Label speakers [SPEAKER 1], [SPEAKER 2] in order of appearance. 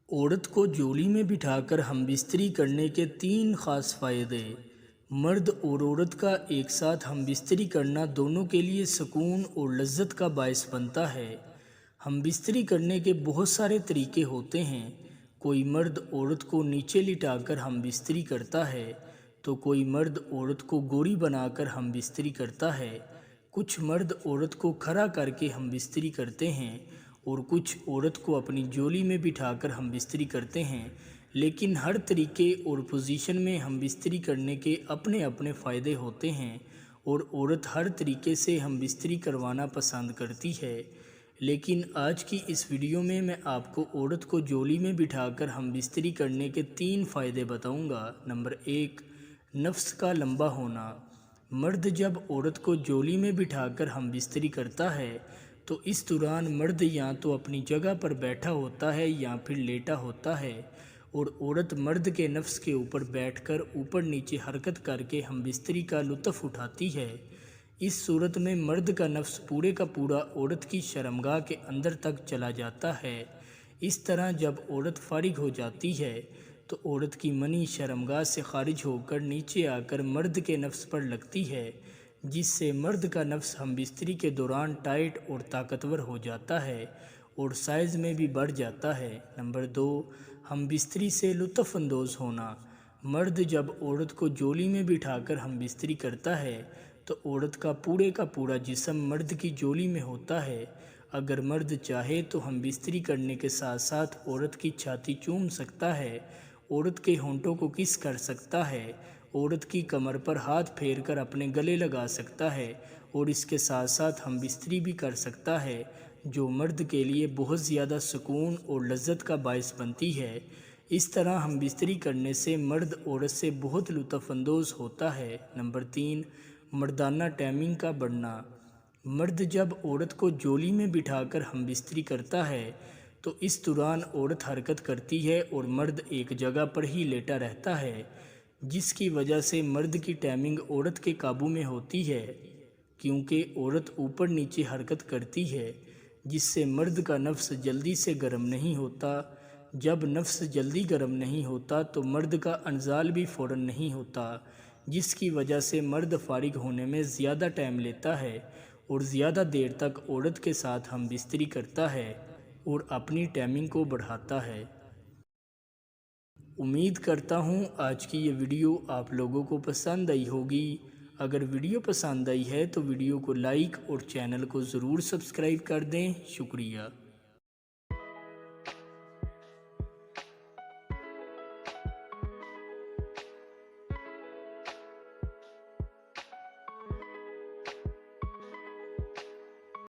[SPEAKER 1] عورت کو جولی میں بٹھا کر ہم بستری کرنے کے 3 خاص فائدے۔ مرد اور عورت کا ایک ساتھ ہم بستری کرنا دونوں کے لیے سکون اور لذت کا باعث بنتا ہے۔ ہم بستری کرنے کے بہت سارے طریقے ہوتے ہیں۔ کوئی مرد عورت کو نیچے لٹا کر ہم بستری کرتا ہے تو کوئی مرد عورت کو گوری بنا کر ہم بستری کرتا ہے۔ کچھ مرد عورت کو کھڑا کر کے ہم بستری کرتے ہیں اور کچھ عورت کو اپنی جولی میں بٹھا کر ہم بستری کرتے ہیں، لیکن ہر طریقے اور پوزیشن میں ہم بستری کرنے کے اپنے اپنے فائدے ہوتے ہیں اور عورت ہر طریقے سے ہم بستری کروانا پسند کرتی ہے۔ لیکن آج کی اس ویڈیو میں آپ کو عورت کو جولی میں بٹھا کر ہم بستری کرنے کے 3 فائدے بتاؤں گا۔ نمبر 1، نفس کا لمبا ہونا۔ مرد جب عورت کو جولی میں بٹھا کر ہم بستری کرتا ہے تو اس دوران مرد یا تو اپنی جگہ پر بیٹھا ہوتا ہے یا پھر لیٹا ہوتا ہے اور عورت مرد کے نفس کے اوپر بیٹھ کر اوپر نیچے حرکت کر کے ہم بستری کا لطف اٹھاتی ہے۔ اس صورت میں مرد کا نفس پورے کا پورا عورت کی شرمگاہ کے اندر تک چلا جاتا ہے۔ اس طرح جب عورت فارغ ہو جاتی ہے تو عورت کی منی شرمگاہ سے خارج ہو کر نیچے آ کر مرد کے نفس پر لگتی ہے، جس سے مرد کا نفس ہم بستری کے دوران ٹائٹ اور طاقتور ہو جاتا ہے اور سائز میں بھی بڑھ جاتا ہے۔ نمبر 2، ہم بستری سے لطف اندوز ہونا۔ مرد جب عورت کو جولی میں بٹھا کر ہم بستری کرتا ہے تو عورت کا پورا جسم مرد کی جولی میں ہوتا ہے۔ اگر مرد چاہے تو ہم بستری کرنے کے ساتھ ساتھ عورت کی چھاتی چوم سکتا ہے، عورت کے ہونٹوں کو کس کر سکتا ہے، عورت کی کمر پر ہاتھ پھیر کر اپنے گلے لگا سکتا ہے اور اس کے ساتھ ساتھ ہم بستری بھی کر سکتا ہے، جو مرد کے لیے بہت زیادہ سکون اور لذت کا باعث بنتی ہے۔ اس طرح ہم بستری کرنے سے مرد عورت سے بہت لطف اندوز ہوتا ہے۔ نمبر 3، مردانہ ٹائمنگ کا بڑھنا۔ مرد جب عورت کو جولی میں بٹھا کر ہم بستری کرتا ہے تو اس دوران عورت حرکت کرتی ہے اور مرد ایک جگہ پر ہی لیٹا رہتا ہے، جس کی وجہ سے مرد کی ٹائمنگ عورت کے قابو میں ہوتی ہے، کیونکہ عورت اوپر نیچے حرکت کرتی ہے، جس سے مرد کا نفس جلدی سے گرم نہیں ہوتا۔ جب نفس جلدی گرم نہیں ہوتا تو مرد کا انزال بھی فوراً نہیں ہوتا، جس کی وجہ سے مرد فارغ ہونے میں زیادہ ٹائم لیتا ہے اور زیادہ دیر تک عورت کے ساتھ ہم بستری کرتا ہے اور اپنی ٹائمنگ کو بڑھاتا ہے۔ امید کرتا ہوں آج کی یہ ویڈیو آپ لوگوں کو پسند آئی ہوگی۔ اگر ویڈیو پسند آئی ہے تو ویڈیو کو لائک اور چینل کو ضرور سبسکرائب کر دیں۔ شکریہ۔